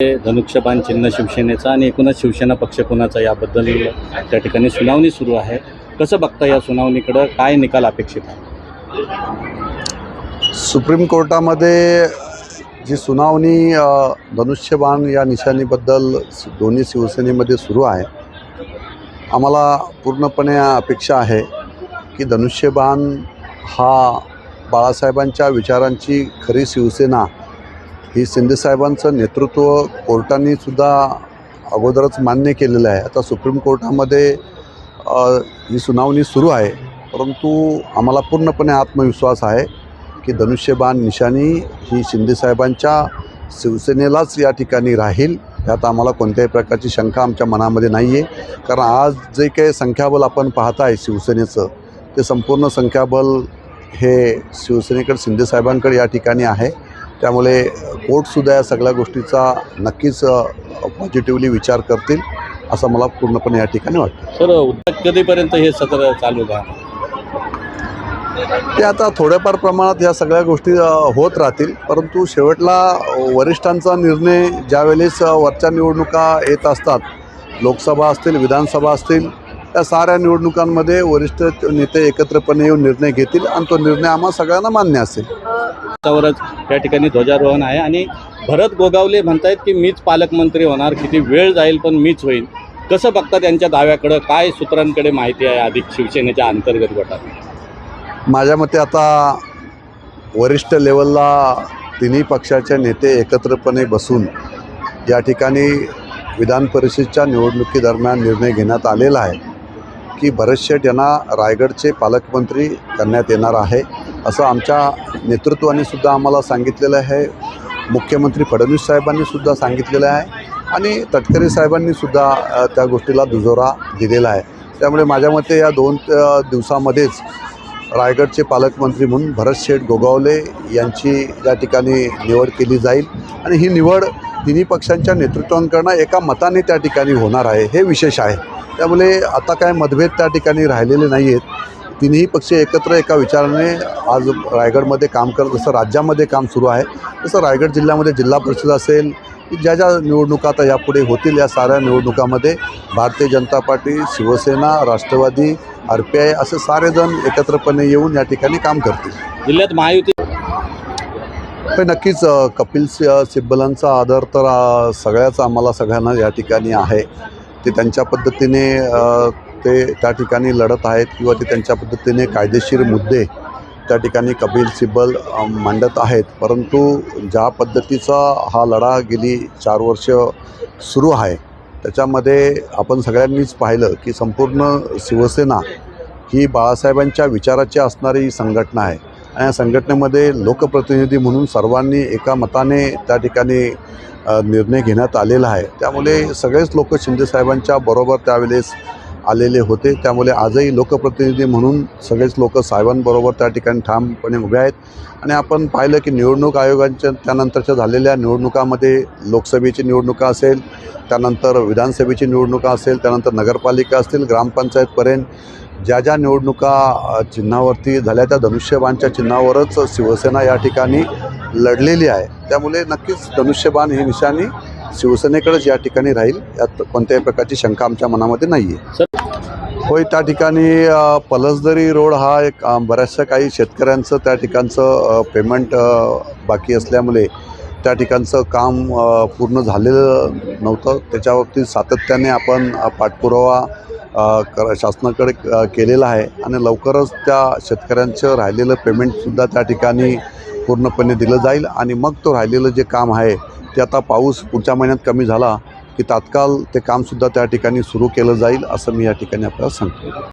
धनुष्यबाण चिन्ह शिवसेनेचा आणि एकूणच शिवसेना पक्ष कोणाचा याबद्दल त्या ठिकाणी सुनावणी सुरू आहे. कसं बघता या सुनावणीकडं, काय निकाल अपेक्षित आहे? सुप्रीम कोर्टामध्ये जी सुनावणी धनुष्यबाण या निशाणीबद्दल दोन्ही शिवसेनेमध्ये सुरू आहे. आम्हाला पूर्णपणे अपेक्षा आहे की धनुष्यबाण हा बाळासाहेबांच्या विचारांची खरी शिवसेना ही शिंदेसाहेबांचं नेतृत्व कोर्टाने सुद्धा अगोदरच मान्य केलेलं आहे. आता सुप्रीम कोर्टामध्ये ही सुनावणी सुरू आहे, परंतु आम्हाला पूर्णपणे आत्मविश्वास आहे की धनुष्यबाण निशाणी ही शिंदेसाहेबांच्या शिवसेनेलाच या ठिकाणी राहील. यात आम्हाला कोणत्याही प्रकारची शंका आमच्या मनामध्ये नाही आहे. कारण आज जे काही संख्याबळ आपण पाहत आहे शिवसेनेचं, ते संपूर्ण संख्याबळ हे शिवसेनेकडे शिंदेसाहेबांकडे या ठिकाणी आहे. त्यामुळे कोर्टसुद्धा या सगळ्या गोष्टीचा नक्कीच पॉझिटिव्हली विचार करतील असं मला पूर्णपणे या ठिकाणी वाटतं. सर, कधीपर्यंत हे सत्र चालू का? ते आता थोड्याफार प्रमाणात या सगळ्या गोष्टी होत राहतील, परंतु शेवटला वरिष्ठांचा निर्णय ज्यावेळेस वरच्या निवडणुका येत असतात, लोकसभा असतील, विधानसभा असतील, या साऱ्या निवडणुकांमध्ये वरिष्ठ नेते एकत्रपणे येऊन निर्णय घेतील आणि तो निर्णय आम्हा सगळ्यांना मान्य असेल. त्यावरच या ठिकाणी ध्वजारोहण आहे आणि भरत गोगावले म्हणतायत की मीच पालकमंत्री होणार, किती वेळ जाईल पण मीच होईल. कसं बघता त्यांच्या दाव्याकडं? काय सूत्रांकडे माहिती आहे अधिक शिवसेनेच्या अंतर्गत गटात? माझ्या मते आता वरिष्ठ लेवलला तिन्ही पक्षाचे नेते एकत्रपणे बसून या ठिकाणी विधान परिषदेच्या निवडणुकीदरम्यान निर्णय घेण्यात आलेला आहे की भरत शेठ यांना रायगडचे पालकमंत्री करण्यात येणार आहे, असं आमच्या नेतृत्वाने सुद्धा आम्हाला सांगितलेलं आहे. मुख्यमंत्री फडणवीस साहेबांनी सुद्धा सांगितलेलं आहे आणि तटकरे साहेबांनी सुद्धा त्या गोष्टीला दुजोरा दिलेला आहे. त्यामुळे माझ्या मते या 2 दिवसामध्येच रायगडचे पालकमंत्री म्हणून भरत शेठ गोगावले यांची या ठिकाणी निवड केली जाईल आणि ही निवड तिन्ही पक्षांच्या नेतृत्वांकडून एका मताने त्या ठिकाणी होणार आहे, हे विशेष आहे. त्यामुळे आता काय मतभेद त्या ठिकाणी राहिलेले नाही आहेत. तिन्ही पक्ष एकत्र एका विचाराने आज रायगडमध्ये काम करत, जसं राज्यामध्ये काम सुरू आहे तसं रायगड जिल्ह्यामध्ये जिल्हा परिषद असेल, ज्या ज्या निवडणुका आता यापुढे होतील, या साऱ्या निवडणुकामध्ये भारतीय जनता पार्टी, शिवसेना, राष्ट्रवादी, RPI असे सारेजण एकत्रपणे येऊन या ठिकाणी काम करतील. जिल्ह्यात महायुती नक्कीच कपिल सिब्बलांचा आदर तर सगळ्यांना या ठिकाणी आहे. ते त्यांच्या पद्धतीने ते त्या ठिकाणी लढत आहेत किंवा ते त्यांच्या पद्धतीने कायदेशीर मुद्दे त्या ठिकाणी कपिल सिब्बल मांडत आहेत. परंतु ज्या पद्धतीचा हा लढा गेली 4 वर्ष सुरू आहे, त्याच्यामध्ये आपण सगळ्यांनीच पाहिलं की संपूर्ण शिवसेना ही बाळासाहेबांच्या विचाराची असणारी संघटना आहे आणि या संघटनेमध्ये लोकप्रतिनिधी म्हणून सर्वांनी एका मताने त्या ठिकाणी निर्णय घेण्यात आलेला आहे. त्यामुळे सगळेच लोक शिंदेसाहेबांच्या बरोबर त्यावेळेस आलेले होते. त्यामुळे आजही लोकप्रतिनिधी म्हणून सगळेच लोक साहेबांबरोबर त्या ठिकाणी ठामपणे उभे आहेत. आणि आपण पाहिलं की निवडणूक आयोगांच्या त्यानंतरच्या झालेल्या निवडणुकामध्ये लोकसभेची निवडणुका असेल, त्यानंतर विधानसभेची निवडणुका असेल, त्यानंतर नगरपालिका असतील, ग्रामपंचायतपर्यंत ज्या ज्या निवडणुका चिन्हावरती झाल्या त्या धनुष्यबाणच्या चिन्हावरच शिवसेना या ठिकाणी लढलेली आहे. त्यामुळे नक्कीच धनुष्यबाण ही निशाणी शिवसेनेकडेच या ठिकाणी राहील, यात कोणत्याही प्रकारची शंका आमच्या मनामध्ये नाही आहे. होय, त्या ठिकाणी पलसदरी रोड हा एक बऱ्याचशा काही शेतकऱ्यांचं त्या ठिकाणचं पेमेंट बाकी असल्यामुळे त्या ठिकाणचं काम पूर्ण झालेलं नव्हतं. त्याच्याबाबतीत सातत्याने आपण पाठपुरावा शासनाकडे केलेला आहे आणि लवकरच त्या शेतकऱ्यांचं राहिलेलं पेमेंटसुद्धा त्या ठिकाणी पूर्णपणे दिलं जाईल आणि मग तो राहिलेलं जे काम आहे ते आता पाऊस पुढच्या महिन्यात कमी झाला की तात्काळ ते कामसुद्धा त्या ठिकाणी सुरू केलं जाईल, असं मी या ठिकाणी आपल्याला सांगतो.